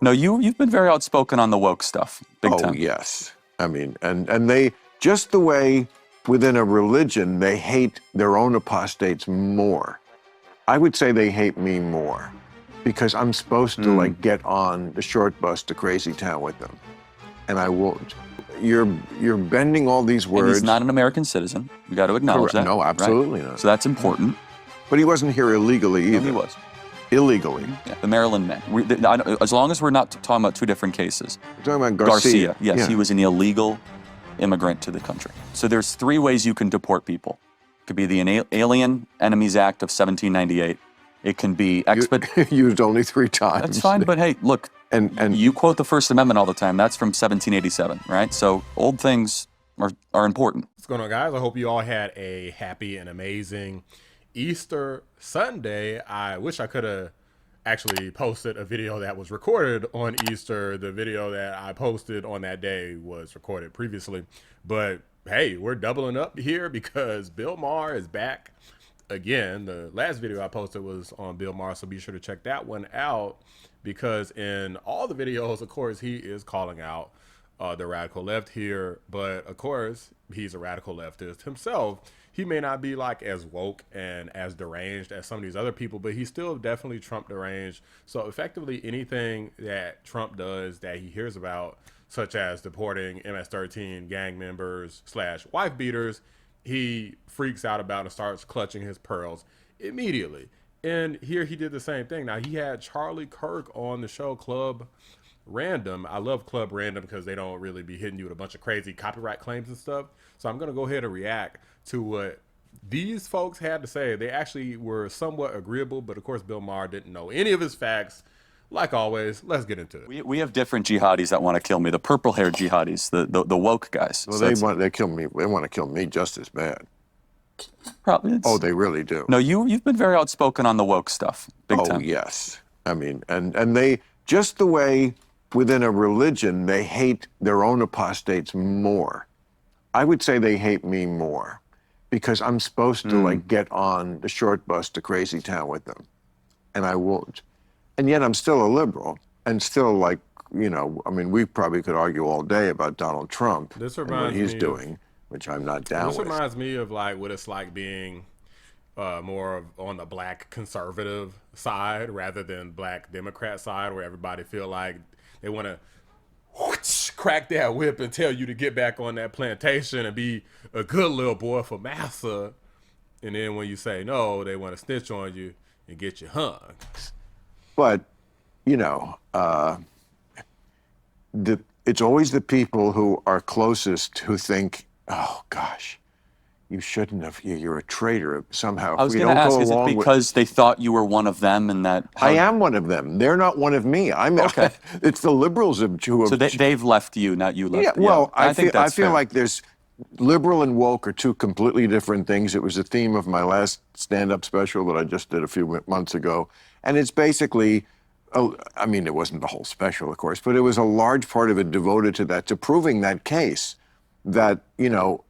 No, you've been very outspoken on the woke stuff, big time. Oh, yes. I mean, and they, just the way within a religion, they hate their own apostates more. I would say they hate me more because I'm supposed to like get on the short bus to Crazy Town with them. And I won't. You're bending all these words. And he's not an American citizen. We got to acknowledge that. No, absolutely right? not. So that's important. But he wasn't here illegally either. No, he was. Illegally. Yeah, the Maryland man. As long as we're not talking about two different cases. We're talking about Garcia. Yes, yeah. He was an illegal immigrant to the country. So there's three ways you can deport people. It could be the Alien Enemies Act of 1798. It can be used only 3 times. That's fine, but hey, look, and you quote the First Amendment all the time. That's from 1787, right? So old things are important. What's going on, guys? I hope you all had a happy and amazing Easter Sunday. I wish I could have actually posted a video that was recorded on Easter. The video that I posted on that day was recorded previously. But hey, we're doubling up here because Bill Maher is back again. The last video I posted was on Bill Maher, so be sure to check that one out, because in all the videos, of course, he is calling out the radical left here. But of course, he's a radical leftist himself. He may not be like as woke and as deranged as some of these other people, but he's still definitely Trump deranged. So effectively anything that Trump does that he hears about, such as deporting MS-13 gang members / wife beaters, he freaks out about and starts clutching his pearls immediately. And here he did the same thing. Now, he had Charlie Kirk on the show Club Random. I love Club Random because they don't really be hitting you with a bunch of crazy copyright claims and stuff. So I'm going to go ahead and react to what these folks had to say. They actually were somewhat agreeable, but of course Bill Maher didn't know any of his facts. Like always, let's get into it. We have different jihadis that want to kill me. The purple-haired jihadis, the woke guys. Well, so they kill me. They want to kill me just as bad. Probably. Oh, they really do. No, you've been very outspoken on the woke stuff, big time. Oh, yes. I mean, and they, just the way within a religion, they hate their own apostates more. I would say they hate me more because I'm supposed to like get on the short bus to Crazy Town with them, and I won't. And yet I'm still a liberal and still like, you know, I mean, we probably could argue all day about Donald Trump and what he's doing, which I'm not down with. This reminds me of like what it's like being more on the black conservative side rather than black Democrat side, where everybody feel like they want to crack that whip and tell you to get back on that plantation and be a good little boy for massa. And then when you say no, they want to snitch on you and get you hung. But, you know, it's always the people who are closest who think, oh, gosh, you shouldn't have, you're a traitor somehow. I was going to ask, is it because they thought you were one of them and that... I am one of them. They're not one of me. Okay. It's the liberals who have... So they've left you, not you left them. Yeah, well, I feel like there's... Liberal and woke are two completely different things. It was the theme of my last stand-up special that I just did a few months ago. And it's basically... I mean, it wasn't the whole special, of course, but it was a large part of it devoted to that, to proving that case that, you know,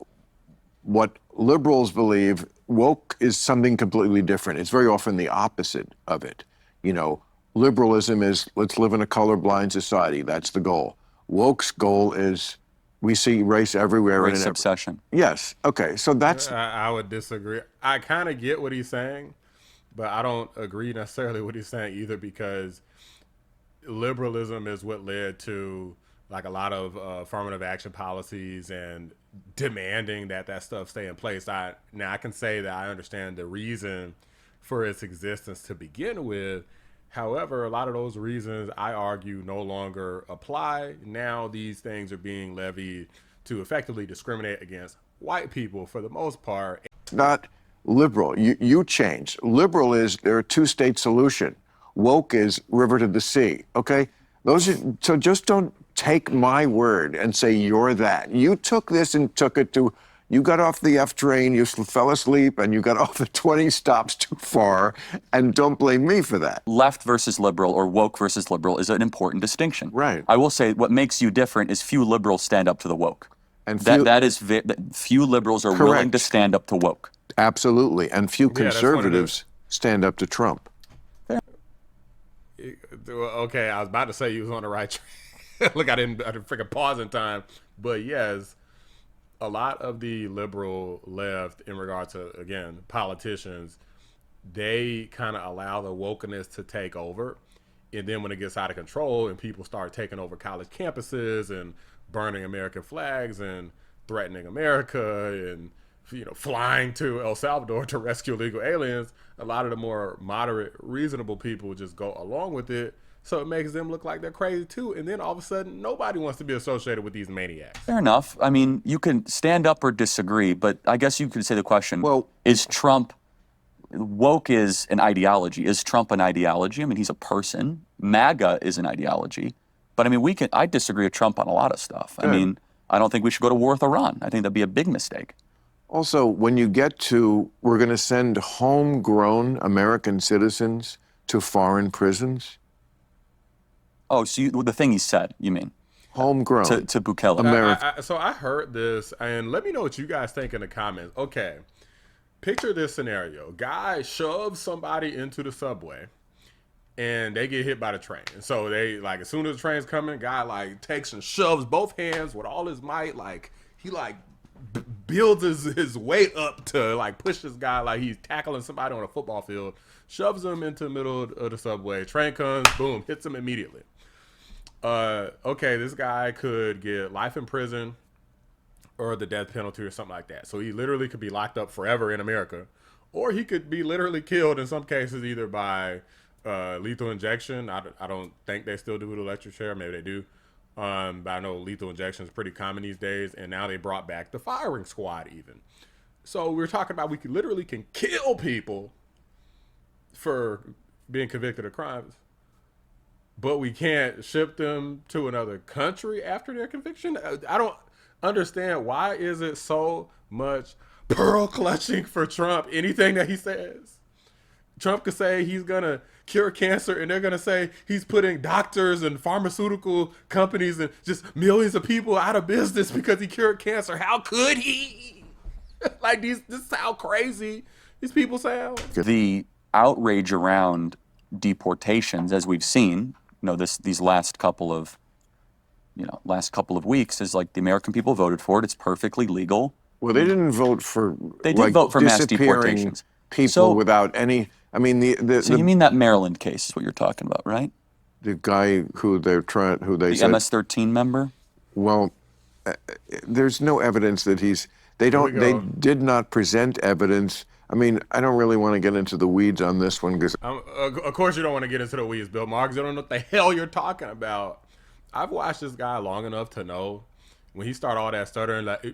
what liberals believe, woke is something completely different. It's very often the opposite of it. You know, liberalism is, let's live in a colorblind society. That's the goal. Woke's goal is, we see race everywhere. Race obsession. Yes. Okay. So that's... I would disagree. I kind of get what he's saying, but I don't agree necessarily what he's saying either, because liberalism is what led to like a lot of affirmative action policies and demanding that stuff stay in place. Now I can say that I understand the reason for its existence to begin with. However, a lot of those reasons, I argue, no longer apply. Now these things are being levied to effectively discriminate against white people for the most part. Not liberal. You changed. Liberal is, they're a two-state solution. Woke is river to the sea, okay? So just don't take my word and say you're that. You took this and took it to, you got off the F train, you fell asleep, and you got off the 20 stops too far, and don't blame me for that. Left versus liberal or woke versus liberal is an important distinction. Right. I will say what makes you different is few liberals stand up to the woke. And few liberals are willing to stand up to woke. Absolutely, and few conservatives stand up to Trump. Okay, I was about to say you was on the right track. Look, I didn't freaking pause in time. But yes, a lot of the liberal left, in regard to, again, politicians, they kind of allow the wokeness to take over. And then when it gets out of control and people start taking over college campuses and burning American flags and threatening America and, you know, flying to El Salvador to rescue illegal aliens, a lot of the more moderate, reasonable people just go along with it. So it makes them look like they're crazy too. And then all of a sudden, nobody wants to be associated with these maniacs. Fair enough. I mean, you can stand up or disagree, but I guess you could say the question, Well- is Trump, woke is an ideology. Is Trump an ideology? I mean, he's a person. MAGA is an ideology. But I mean, I disagree with Trump on a lot of stuff. I mean, I don't think we should go to war with Iran. I think that'd be a big mistake. Also, when you get to, we're going to send homegrown American citizens to foreign prisons. Oh, so the thing he said, you mean? Homegrown. To Bukele. America. So I heard this, and let me know what you guys think in the comments. Okay, picture this scenario. Guy shoves somebody into the subway, and they get hit by the train. And so they, like, as soon as the train's coming, guy, like, takes and shoves both hands with all his might. Like, he, like, builds his weight up to, like, push this guy like he's tackling somebody on a football field, shoves him into the middle of the subway. Train comes, boom, hits him immediately. Okay, this guy could get life in prison or the death penalty or something like that. So he literally could be locked up forever in America, or he could be literally killed in some cases, either by lethal injection. I don't think they still do it with electric chair. Maybe they do. But I know lethal injection is pretty common these days. And now they brought back the firing squad even. So we're talking about we literally can kill people for being convicted of crimes, but we can't ship them to another country after their conviction. I don't understand, why is it so much pearl clutching for Trump? Anything that he says, Trump could say he's gonna cure cancer, and they're gonna say he's putting doctors and pharmaceutical companies and just millions of people out of business because he cured cancer. How could he? Like, this is how crazy these people sound. The outrage around deportations, as we've seen, these last couple of weeks, is like the American people voted for it. It's perfectly legal. Well, they didn't vote for. They did vote for mass disappearing deportations. people So- without any. I mean, So you mean that Maryland case is what you're talking about, right? the guy who they The said. MS-13 member? Well, there's no evidence that They did not present evidence. I mean, I don't really want to get into the weeds on this one because. Of course you don't want to get into the weeds, Bill Maher, because you don't know what the hell you're talking about. I've watched this guy long enough to know when he start all that stuttering, like,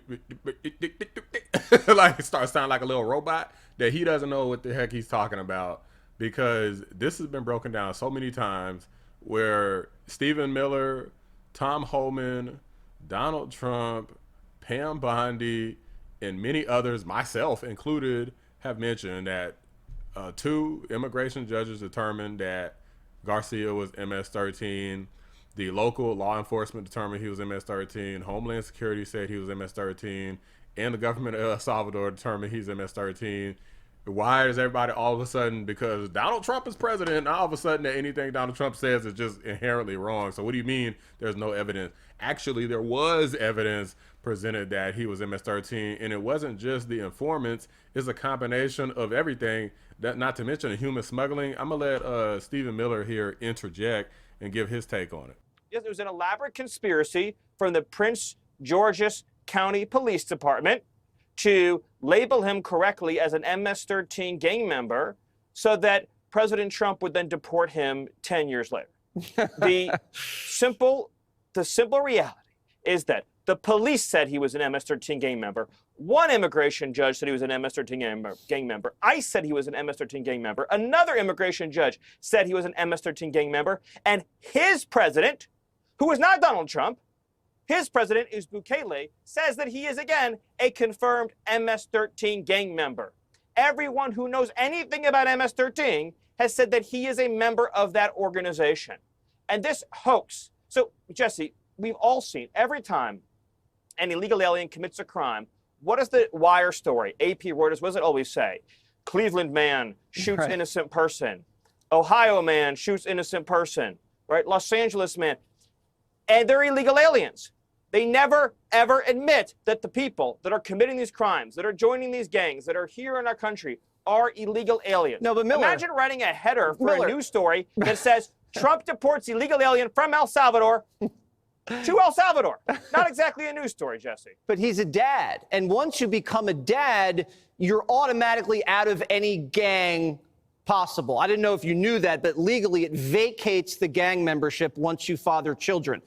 like it starts sounding like a little robot, that he doesn't know what the heck he's talking about, because this has been broken down so many times where Stephen Miller, Tom Homan, Donald Trump, Pam Bondi, and many others, myself included, have mentioned that 2 immigration judges determined that Garcia was MS-13. The local law enforcement determined he was MS-13. Homeland Security said he was MS-13. And the government of El Salvador determined he's MS-13. Why is everybody all of a sudden, because Donald Trump is president, all of a sudden that anything Donald Trump says is just inherently wrong? So what do you mean there's no evidence? Actually, there was evidence presented that he was MS-13, and it wasn't just the informants. It's a combination of everything, that, not to mention the human smuggling. I'm going to let Stephen Miller here interject and give his take on it. Yes, it was an elaborate conspiracy from the Prince George's County Police Department to label him correctly as an MS-13 gang member so that President Trump would then deport him 10 years later. The simple reality is that the police said he was an MS-13 gang member. One immigration judge said he was an MS-13 gang member. ICE said he was an MS-13 gang member. Another immigration judge said he was an MS-13 gang member. And his president, who is not Donald Trump, his president is Bukele, says that he is, again, a confirmed MS-13 gang member. Everyone who knows anything about MS-13 has said that he is a member of that organization. And this hoax. So, Jesse, we've all seen every time an illegal alien commits a crime, what is the wire story? AP, Reuters, what does it always say? Cleveland man shoots innocent person. Ohio man shoots innocent person. right? Los Angeles man. And they're illegal aliens. They never, ever admit that the people that are committing these crimes, that are joining these gangs, that are here in our country, are illegal aliens. No, but Miller, imagine writing a header for Miller. a news story that says, Trump deports illegal alien from El Salvador to El Salvador. Not exactly a news story, Jesse. but he's a dad. And once you become a dad, you're automatically out of any gang possible. I didn't know if you knew that, but legally it vacates the gang membership once you father children.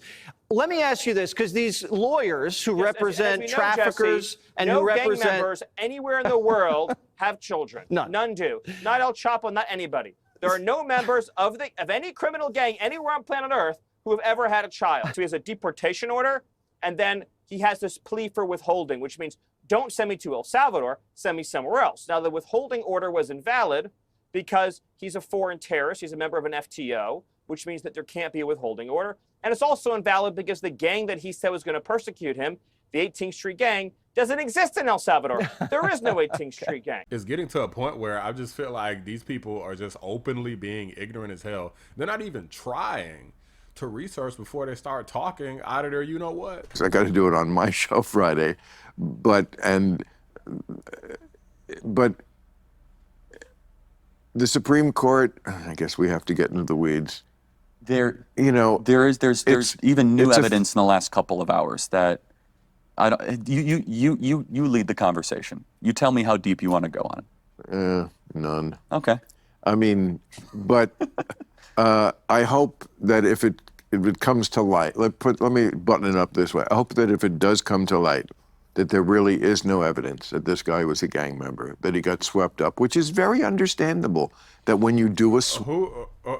Let me ask you this, because these lawyers who represent as we know, traffickers Jesse, and no who represent gang members anywhere in the world have children. None. Do. Not El Chapo, not anybody. There are no members of any criminal gang anywhere on planet Earth who have ever had a child. So he has a deportation order, and then he has this plea for withholding, which means don't send me to El Salvador, send me somewhere else. Now, the withholding order was invalid because he's a foreign terrorist. He's a member of an FTO, which means that there can't be a withholding order. And it's also invalid because the gang that he said was going to persecute him, the 18th Street Gang, doesn't exist in El Salvador. There is no 18th Street Gang. It's getting to a point where I just feel like these people are just openly being ignorant as hell. They're not even trying to research before they start talking out of their you know what. So I got to do it on my show Friday, but the Supreme Court, I guess we have to get into the weeds. There's it's even new a- evidence in the last couple of hours that I don't. You lead the conversation. You tell me how deep you want to go on it. None. Okay. I mean, but I hope that if it comes to light, let me button it up this way. I hope that if it does come to light, that there really is no evidence that this guy was a gang member, that he got swept up, which is very understandable. That when you do a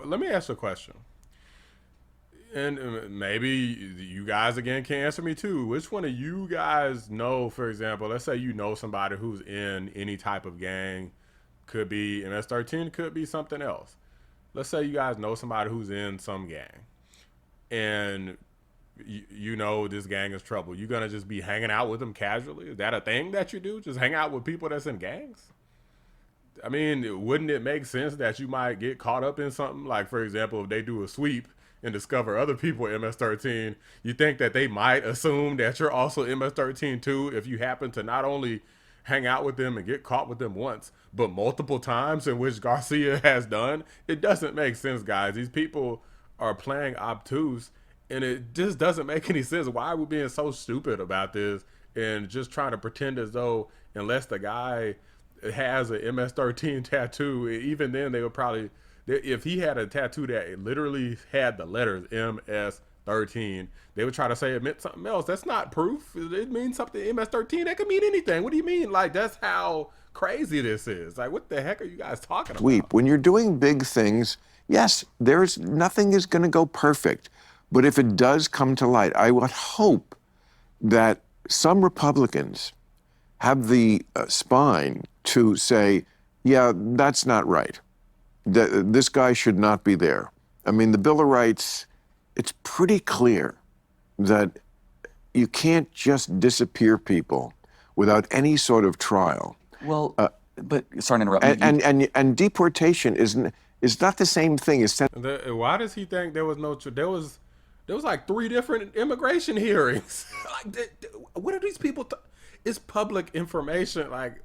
let me ask you a question. And maybe you guys again can answer me too. Which one of you guys know, for example, let's say you know somebody who's in any type of gang, could be MS-13, could be something else. Let's say you guys know somebody who's in some gang and you know this gang is trouble. You're going to just be hanging out with them casually? Is that a thing that you do? Just hang out with people that's in gangs? I mean, wouldn't it make sense that you might get caught up in something? Like, for example, if they do a sweep and discover other people MS-13, you think that they might assume that you're also MS-13 too if you happen to not only hang out with them and get caught with them once, but multiple times, in which Garcia has done? It doesn't make sense, guys. These people are playing obtuse, and it just doesn't make any sense. Why are we being so stupid about this and just trying to pretend as though unless the guy has a MS-13 tattoo, even then they would probably, if he had a tattoo that literally had the letters MS-13, they would try to say it meant something else. That's not proof. It means something. MS-13, that could mean anything. What do you mean? Like, that's how crazy this is. Like, what the heck are you guys talking about? sweep. When you're doing big things, yes, nothing is going to go perfect. But if it does come to light, I would hope that some Republicans have the spine to say, yeah, that's not right. This guy should not be there. I mean, the Bill of Rights, it's pretty clear that you can't just disappear people without any sort of trial. Well, but sorry to interrupt. And deportation is not the same thing as Why does he think there was no? There was like 3 different immigration hearings. Like, what are these people? It's public information. Like,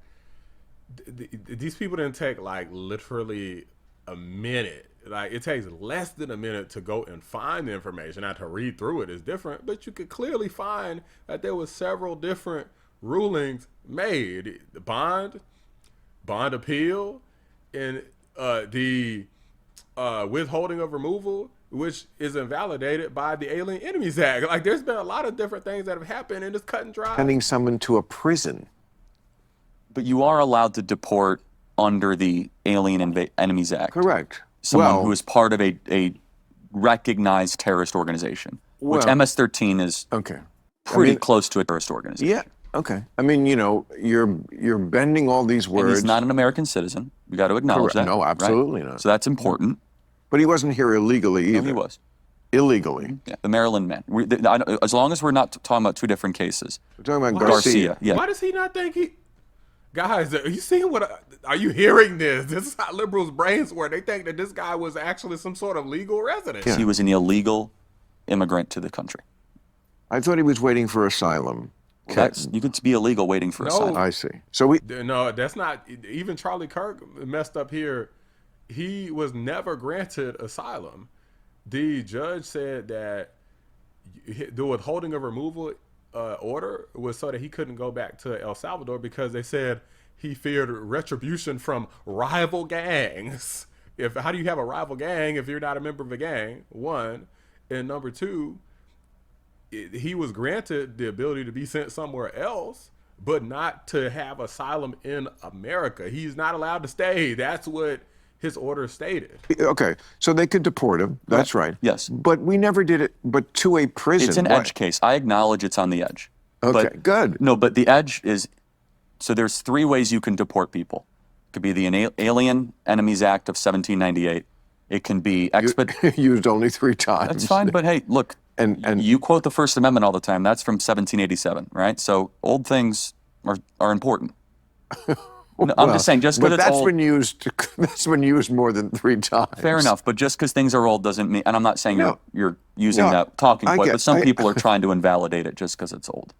these people didn't take like literally a minute. Like, it takes less than a minute to go and find the information. Now, to read through it is different, but you could clearly find that there was several different rulings made. The bond appeal, and the withholding of removal, which is invalidated by the Alien Enemies Act. Like, there's been a lot of different things that have happened, and it's cut and dry. sending someone to a prison. But you are allowed to deport under the Alien Enemies Act. Correct. Someone who is part of a recognized terrorist organization, which Well, MS-13 is Okay. pretty close to a terrorist organization. Yeah. Okay. I mean, you're bending all these And words. he's not an American citizen. We got to acknowledge Correct. that. No, right? absolutely not. So that's important. But he wasn't here illegally either. No, he was. Illegally. Yeah, the Maryland man. As long as we're not talking about 2 different cases. We're talking about Garcia. Garcia. Yeah. Why does he not think he? Guys, are you seeing are you hearing this? This is how liberals' brains work. They think that this guy was actually some sort of legal resident. He was an illegal immigrant to the country. I thought he was waiting for asylum. You could be illegal waiting for asylum. I see. So No, that's not. Even Charlie Kirk messed up here. He was never granted asylum. The judge said that the withholding of removal order was so that he couldn't go back to El Salvador because they said he feared retribution from rival gangs. How do you have a rival gang if you're not a member of a gang? One, and number two, he was granted the ability to be sent somewhere else, but not to have asylum in America. He's not allowed to stay. That's what his order stated. Okay, so they could deport him. That's right. Yes. But we never did it, but to a prison. It's an edge case. I acknowledge it's on the edge. Okay, but, good. No, but the edge is, so there's 3 ways you can deport people. It could be the Alien Enemies Act of 1798. It can be used only 3 times. That's fine, but hey, look, and you quote the First Amendment all the time. That's from 1787, right? So old things are important. No, I'm just saying, just because it's old. That's been used more than 3 times. Fair enough, but just because things are old doesn't mean, and I'm not saying you're using that talking point, but some people are trying to invalidate it just because it's old.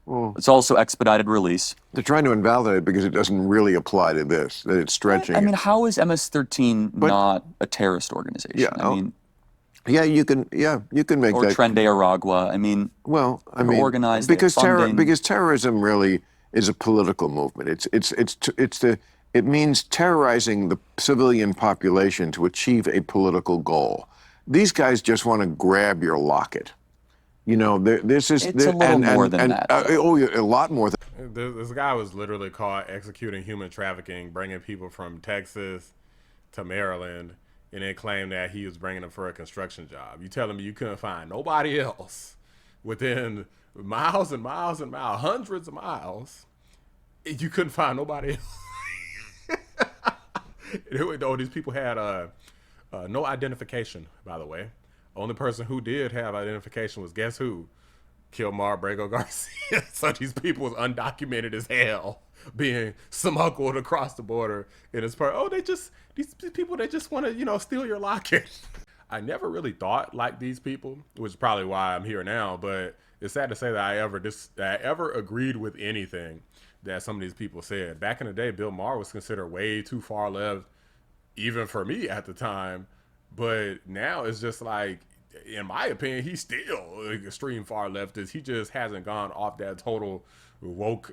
Well, it's also expedited release. They're trying to invalidate it because it doesn't really apply to this, that it's stretching. I mean, how is MS-13 not a terrorist organization? Yeah, I mean, you can make or that. Tren de Aragua. I mean, organized because terrorism really is a political movement. It means terrorizing the civilian population to achieve a political goal. These guys just want to grab your locket. You know, this is it's a little more than that. A lot more than. This guy was literally caught executing human trafficking, bringing people from Texas to Maryland, and then claimed that he was bringing them for a construction job. You telling me you couldn't find nobody else within miles and miles and miles, hundreds of miles, you couldn't find nobody else. These people had no identification, by the way. Only person who did have identification was, guess who? Kilmar Abrego Garcia. So these people was undocumented as hell, being smuggled across the border in his part. These people, they just want to, steal your locket. I never really thought like these people, which is probably why I'm here now, but it's sad to say that I ever agreed with anything that some of these people said. Back in the day, Bill Maher was considered way too far left, even for me at the time. But now it's just like, in my opinion, he's still an extreme far leftist. He just hasn't gone off that total woke,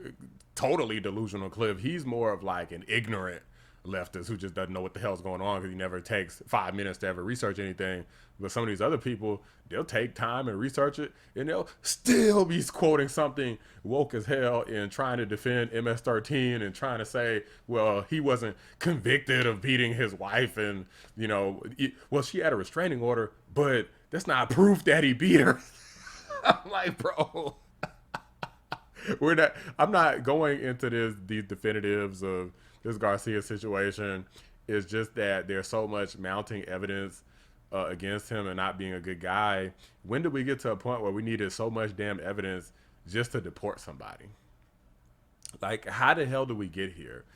totally delusional cliff. He's more of like an ignorant leftist who just doesn't know what the hell's going on because he never takes 5 minutes to ever research anything. But some of these other people, they'll take time and research it, and they'll still be quoting something woke as hell and trying to defend MS-13 and trying to say, well, he wasn't convicted of beating his wife and, well, she had a restraining order, but that's not proof that he beat her. I'm like, bro, I'm not going into these definitives of this Garcia situation. It's just that there's so much mounting evidence against him and not being a good guy. When did we get to a point where we needed so much damn evidence just to deport somebody? Like, how the hell do we get here?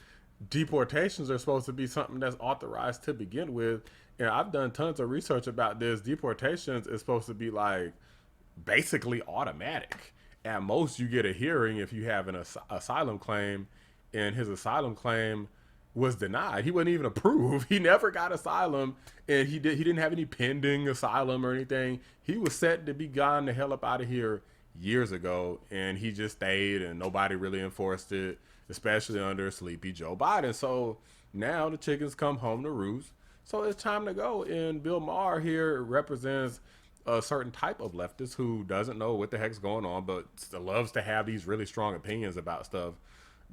Deportations are supposed to be something that's authorized to begin with. And I've done tons of research about this. Deportations is supposed to be like basically automatic. At most, you get a hearing if you have an asylum claim, and his asylum claim was denied. He wasn't even approved. He never got asylum, and he didn't have any pending asylum or anything. He was set to be gone the hell up out of here years ago, and he just stayed, and nobody really enforced it, especially under sleepy Joe Biden. So now the chickens come home to roost. So it's time to go. And Bill Maher here represents a certain type of leftist who doesn't know what the heck's going on, but still loves to have these really strong opinions about stuff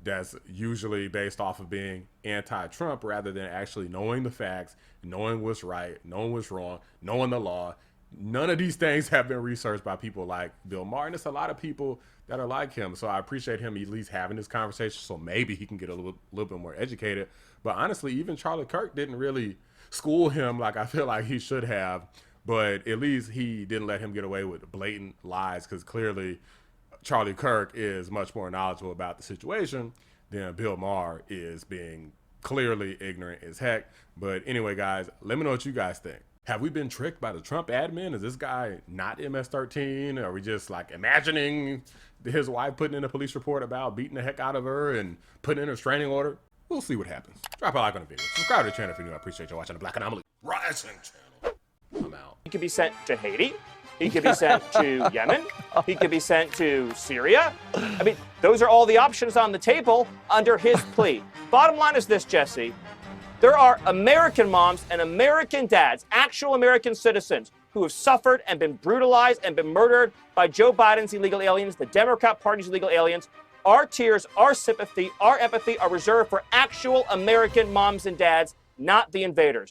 that's usually based off of being anti-Trump rather than actually knowing the facts, knowing what's right, knowing what's wrong, knowing the law. None of these things have been researched by people like Bill Maher, and it's a lot of people that are like him. So I appreciate him at least having this conversation so maybe he can get a little bit more educated. But honestly, even Charlie Kirk didn't really school him like I feel like he should have, but at least he didn't let him get away with blatant lies, because clearly Charlie Kirk is much more knowledgeable about the situation then Bill Maher is being clearly ignorant as heck. But anyway, guys, let me know what you guys think. Have we been tricked by the Trump admin? Is this guy not MS-13? Are we just like imagining his wife putting in a police report about beating the heck out of her and putting in a restraining order? We'll see what happens. Drop a like on the video. Subscribe to the channel if you're new. I appreciate you watching the Black Anomaly Rising channel. I'm out. He could be sent to Haiti. He could be sent to Yemen. He could be sent to Syria. I mean, those are all the options on the table under his plea. Bottom line is this, Jesse. There are American moms and American dads, actual American citizens, who have suffered and been brutalized and been murdered by Joe Biden's illegal aliens, the Democrat Party's illegal aliens. Our tears, our sympathy, our empathy are reserved for actual American moms and dads, not the invaders.